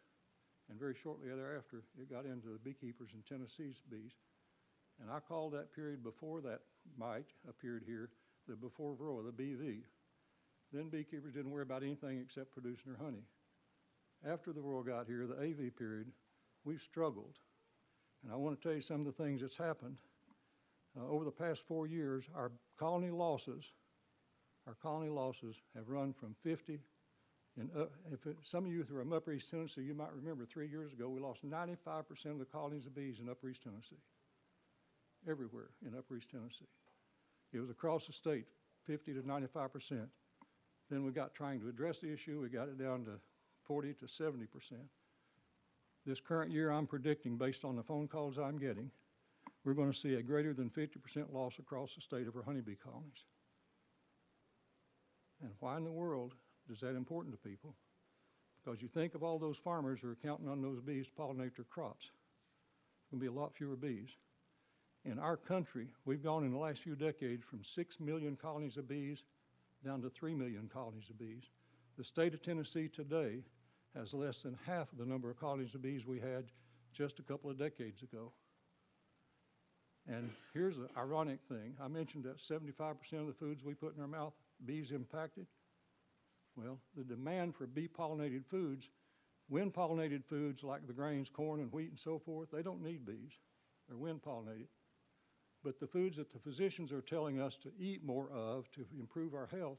and very shortly thereafter, it got into the beekeepers in Tennessee's bees. And I call that period before that mite appeared here the before varroa, the BV. Then beekeepers didn't worry about anything except producing their honey. After the varroa got here, the AV period, we've struggled. And I want to tell you some of the things that's happened. Over the past 4 years, our colony losses have run from 50. Some of you who are from Upper East Tennessee, you might remember 3 years ago, we lost 95% of the colonies of bees in Upper East Tennessee. Everywhere in Upper East Tennessee. It was across the state, 50 to 95%. Then we got trying to address the issue, we got it down to 40 to 70%. This current year, I'm predicting, based on the phone calls I'm getting, we're going to see a greater than 50% loss across the state of our honeybee colonies. And why in the world is that important to people? Because you think of all those farmers who are counting on those bees to pollinate their crops. There's going to be a lot fewer bees. In our country, we've gone in the last few decades from 6 million colonies of bees down to 3 million colonies of bees. The state of Tennessee today has less than half of the number of colonies of bees we had just a couple of decades ago. And here's the ironic thing. I mentioned that 75% of the foods we put in our mouth, bees impacted. Well, the demand for bee-pollinated foods, wind-pollinated foods like the grains, corn and wheat and so forth, they don't need bees. They're wind-pollinated. But the foods that the physicians are telling us to eat more of to improve our health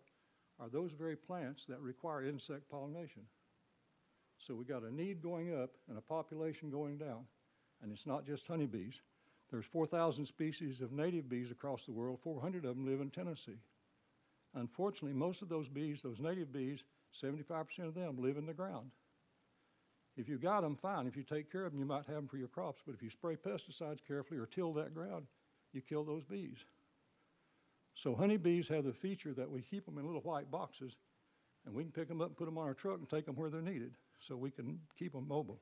are those very plants that require insect pollination. So we got a need going up and a population going down. And it's not just honeybees. There's 4,000 species of native bees across the world. 400 of them live in Tennessee. Unfortunately, most of those bees, those native bees, 75% of them live in the ground. If you got them, fine. If you take care of them, you might have them for your crops. But if you spray pesticides carefully or till that ground, you kill those bees. So honeybees have the feature that we keep them in little white boxes, and we can pick them up and put them on our truck and take them where they're needed, so we can keep them mobile.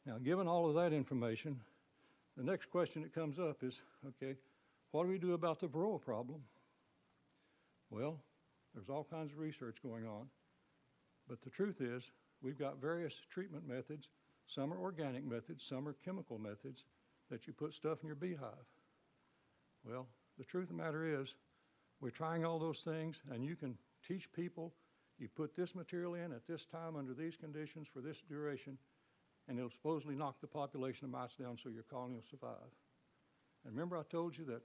Now, given all of that information, the next question that comes up is, okay, what do we do about the varroa problem? Well, there's all kinds of research going on, but the truth is, we've got various treatment methods. Some are organic methods, some are chemical methods that you put stuff in your beehive. Well, the truth of the matter is, we're trying all those things, and you can teach people, you put this material in at this time under these conditions for this duration, and it'll supposedly knock the population of mites down so your colony will survive. And remember I told you that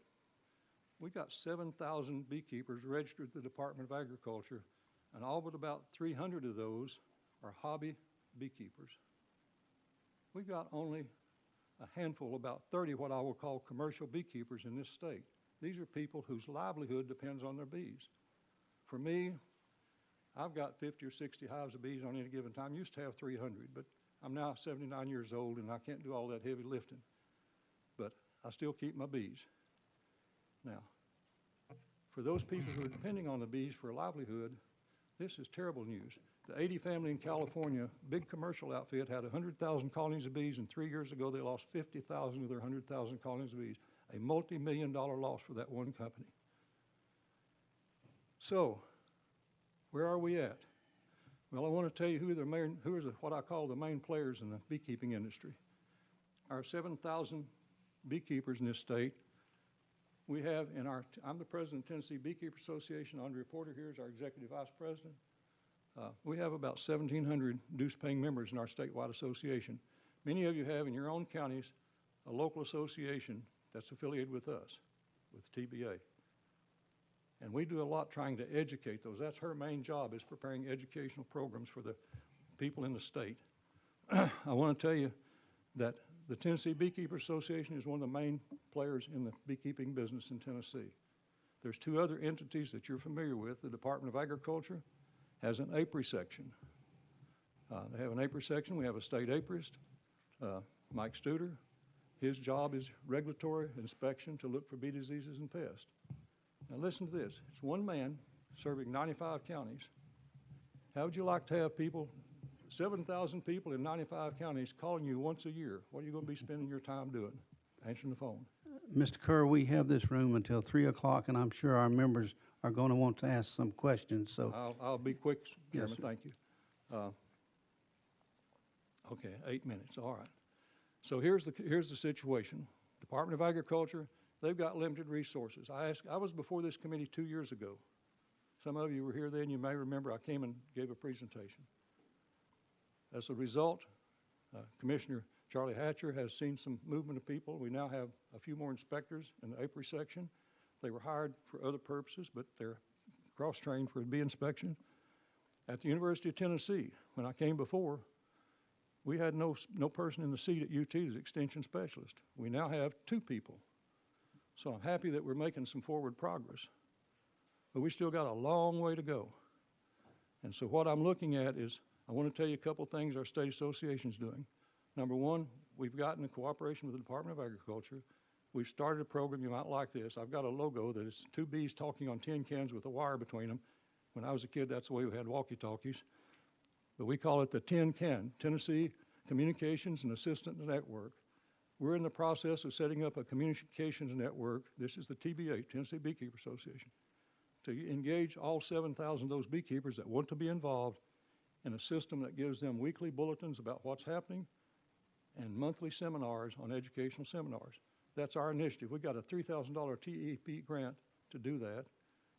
we got 7,000 beekeepers registered at the Department of Agriculture, and all but about 300 of those are hobby beekeepers. We've got only a handful, about 30 what I will call commercial beekeepers in this state. These are people whose livelihood depends on their bees. For me, I've got 50 or 60 hives of bees on any given time. Used to have 300, but I'm now 79 years old and I can't do all that heavy lifting. But I still keep my bees. Now, for those people who are depending on the bees for a livelihood, this is terrible news. The 80 family in California, big commercial outfit, had 100,000 colonies of bees, and 3 years ago they lost 50,000 of their 100,000 colonies of bees. A multi-million-dollar loss for that one company. So, where are we at? Well, I want to tell you who are what I call the main players in the beekeeping industry. Our 7,000 beekeepers in this state, we have I'm the president of the Tennessee Beekeeper Association. Andre Porter here is our executive vice president. We have about 1,700 dues-paying members in our statewide association. Many of you have in your own counties a local association that's affiliated with us, with TBA. And we do a lot trying to educate those. That's her main job, is preparing educational programs for the people in the state. I want to tell you that the Tennessee Beekeeper Association is one of the main players in the beekeeping business in Tennessee. There's two other entities that you're familiar with. The Department of Agriculture has an apiary section. They have an apiary section. We have a state apiarist, Mike Studer. His job is regulatory inspection to look for bee diseases and pests. Now listen to this. It's one man serving 95 counties, How would you like to have people, 7,000 people in 95 counties calling you once a year? What are you going to be spending your time doing? Answering the phone. Mr. Kerr, we have this room until 3 o'clock, and I'm sure our members are going to want to ask some questions, so. I'll be quick, Chairman, sir. thank you. Okay, 8 minutes, all right. So here's the situation. Department of Agriculture, they've got limited resources. I was before this committee 2 years ago. Some of you were here then, you may remember I came and gave a presentation. As a result, Commissioner Charlie Hatcher has seen some movement of people. We now have a few more inspectors in the apiary section. They were hired for other purposes, but they're cross-trained for a bee inspection. At the University of Tennessee, when I came before, we had no person in the seat at UT as extension specialist. We now have 2 people. So I'm happy that we're making some forward progress. But we still got a long way to go. And so what I'm looking at is, I want to tell you a couple things our state association's doing. Number one, we've gotten in cooperation with the Department of Agriculture. We've started a program, you might like this. I've got a logo that is 2 bees talking on tin cans with a wire between them. When I was a kid, that's the way we had walkie-talkies. But we call it the Tin Can, Tennessee Communications and Assistance Network. We're in the process of setting up a communications network. This is the TBA, Tennessee Beekeeper Association, to engage all 7,000 of those beekeepers that want to be involved in a system that gives them weekly bulletins about what's happening and monthly seminars on educational seminars. That's our initiative. We got a $3,000 TEP grant to do that.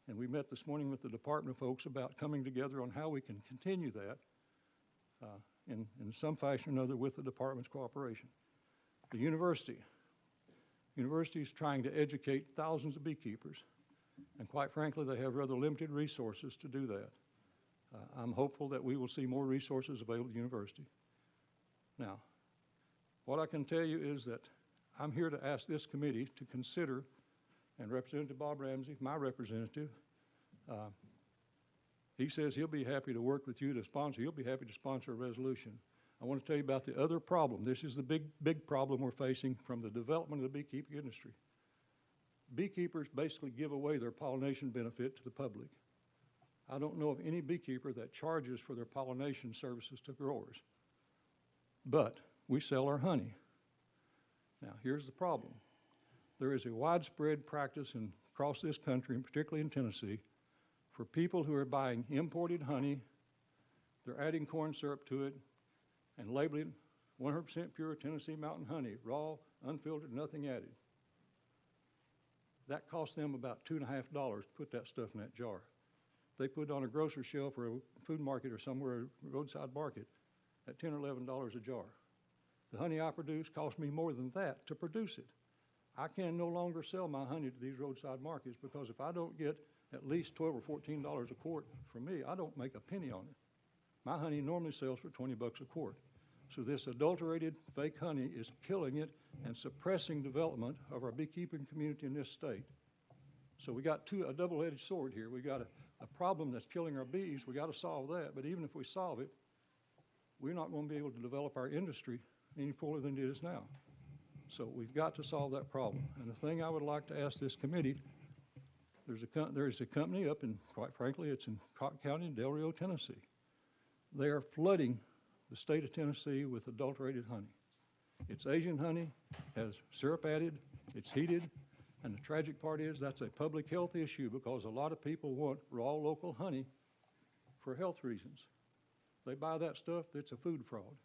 And we met this morning with the department folks about coming together on how we can continue that in some fashion or another with the department's cooperation. The university is trying to educate thousands of beekeepers. And quite frankly, they have rather limited resources to do that. I'm hopeful that we will see more resources available at the university. Now, what I can tell you is that I'm here to ask this committee to consider, and Representative Bob Ramsey, my representative, he says he'll be happy to work with you to sponsor. He'll be happy to sponsor a resolution. I want to tell you about the other problem. This is the big problem we're facing from the development of the beekeeping industry. Beekeepers basically give away their pollination benefit to the public. I don't know of any beekeeper that charges for their pollination services to growers. But we sell our honey. Now, here's the problem. There is a widespread practice across this country, and particularly in Tennessee, for people who are buying imported honey, they're adding corn syrup to it, and labeling 100% pure Tennessee mountain honey, raw, unfiltered, nothing added. That costs them about $2.50 to put that stuff in that jar. They put it on a grocery shelf or a food market or somewhere, a roadside market, at $10 or $11 a jar. The honey I produce costs me more than that to produce it. I can no longer sell my honey to these roadside markets because if I don't get at least $12 or $14 a quart from me, I don't make a penny on it. My honey normally sells for 20 bucks a quart. So this adulterated fake honey is killing it and suppressing development of our beekeeping community in this state. So we got a double-edged sword here. We got a problem that's killing our bees. We got to solve that. But even if we solve it, we're not going to be able to develop our industry any fuller than it is now. So we've got to solve that problem. And the thing I would like to ask this committee, there is a company up in, quite frankly, it's in Cotton County in Del Rio, Tennessee. They are flooding the state of Tennessee with adulterated honey. It's Asian honey, has syrup added, it's heated, and the tragic part is that's a public health issue because a lot of people want raw local honey for health reasons. They buy that stuff, it's a food fraud.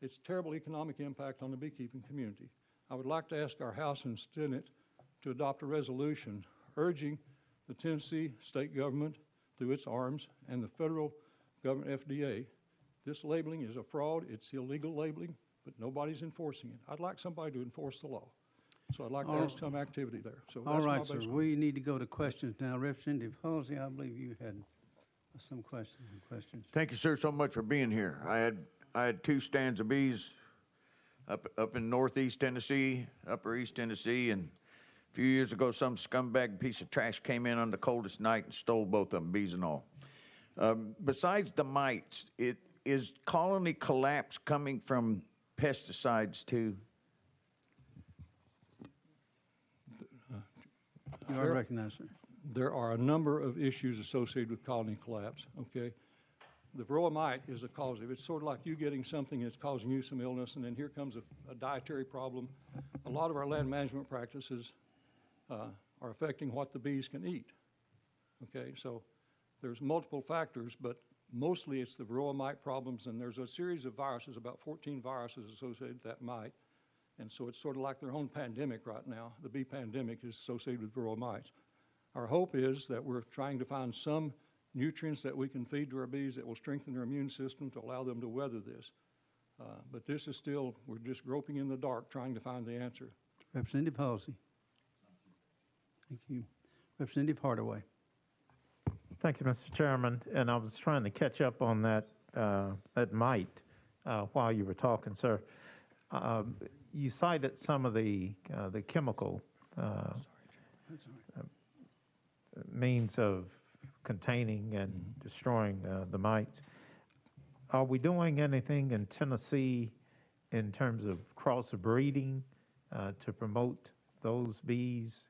It's terrible economic impact on the beekeeping community. I would like to ask our House and Senate to adopt a resolution urging the Tennessee state government through its arms and the federal government FDA. This labeling is a fraud, it's illegal labeling, but nobody's enforcing it. I'd like somebody to enforce the law. So I'd like to ask some activity there. So All that's right, my sir, basic- we need to go to questions now. Representative Halsey, I believe you had some questions. Thank you, sir, so much for being here. I had 2 stands of bees up in northeast Tennessee, upper east Tennessee, and a few years ago, some scumbag piece of trash came in on the coldest night and stole both of them, bees and all. Besides the mites, is colony collapse coming from pesticides too? You are recognized, sir. There are a number of issues associated with colony collapse, okay? the varroa mite is a causative. It's sort of like you getting something that's causing you some illness, and then here comes a dietary problem. A lot of our land management practices are affecting what the bees can eat. Okay, so there's multiple factors, but mostly it's the varroa mite problems, and there's a series of viruses, about 14 viruses associated with that mite. And so it's sort of like their own pandemic right now. The bee pandemic is associated with varroa mites. Our hope is that we're trying to find some nutrients that we can feed to our bees that will strengthen their immune system to allow them to weather this. But this is still, we're just groping in the dark trying to find the answer. Representative Halsey. Thank you. Representative Hardaway. Thank you, Mr. Chairman. And I was trying to catch up on that mite while you were talking, sir. You cited some of the chemical means of containing and destroying the mites. Are we doing anything in Tennessee in terms of crossbreeding to promote those bees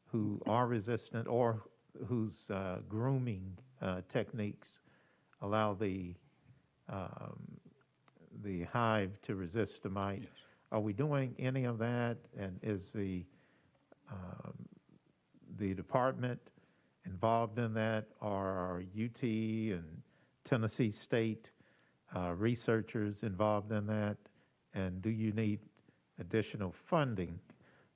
who are resistant or whose grooming techniques allow the hive to resist the mite? Yes. Are we doing any of that? And is the department involved in that? Are UT and Tennessee State researchers involved in that? And do you need additional funding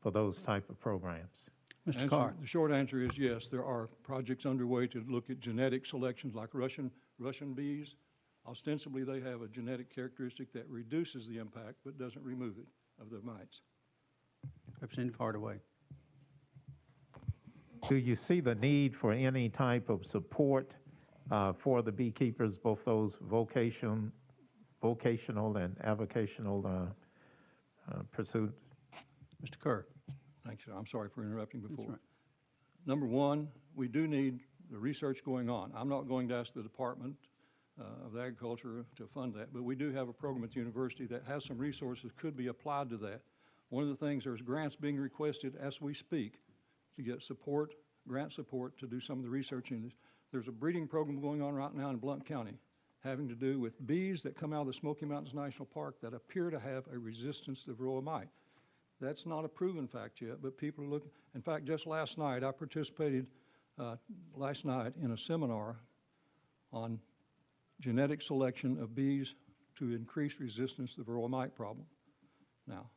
for those type of programs? Mr. Carr. The short answer is yes. There are projects underway to look at genetic selections like Russian bees. Ostensibly, they have a genetic characteristic that reduces the impact but doesn't remove it of the mites. Representative Hardaway. Do you see the need for any type of support for the beekeepers, both those vocational and avocational pursuits? Mr. Kerr. Thanks, sir. I'm sorry for interrupting before. Right. Number one, we do need the research going on. I'm not going to ask the Department of Agriculture to fund that, but we do have a program at the university that has some resources could be applied to that. One of the things, there's grants being requested as we speak to get support, grant support to do some of the research in this. There's a breeding program going on right now in Blount County having to do with bees that come out of the Smoky Mountains National Park that appear to have a resistance to varroa mite. That's not a proven fact yet, but people are looking. In fact, just last night, I participated in a seminar on genetic selection of bees to increase resistance to the varroa mite problem. Now,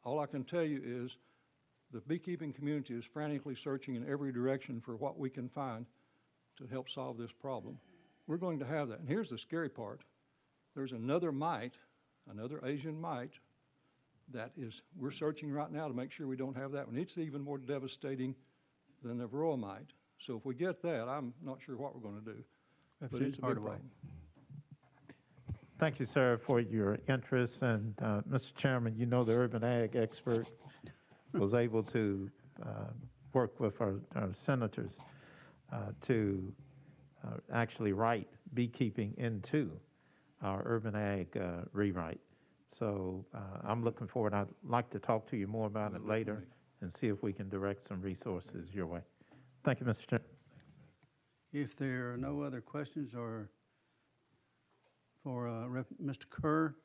all I can tell you is the beekeeping community is frantically searching in every direction for what we can find to help solve this problem. We're going to have that. And here's the scary part. There's another mite, another Asian mite, that is, we're searching right now to make sure we don't have that one. It's even more devastating than the varroa mite. So if we get that, I'm not sure what we're going to do. But it's a big problem. Thank you, sir, for your interest. And Mr. Chairman, you know the urban ag expert was able to work with our senators to actually write beekeeping into our urban ag rewrite. So I'm looking forward. I'd like to talk to you more about it later and see if we can direct some resources your way. Thank you, Mr. Chairman. If there are no other questions or for Mr. Kerr,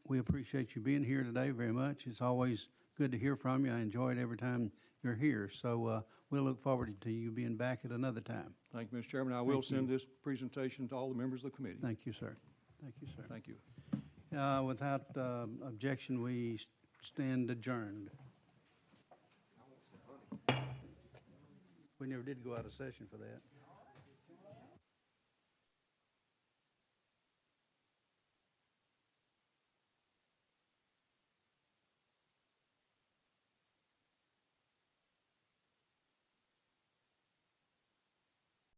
we appreciate you being here today very much. It's always good to hear from you. I enjoy it every time you're here. So we'll look forward to you being back at another time. Thank you, Mr. Chairman. I will send this presentation to all the members of the committee. Thank you, sir. Thank you, sir. Thank you. Without objection, we stand adjourned. We never did go out of session for that.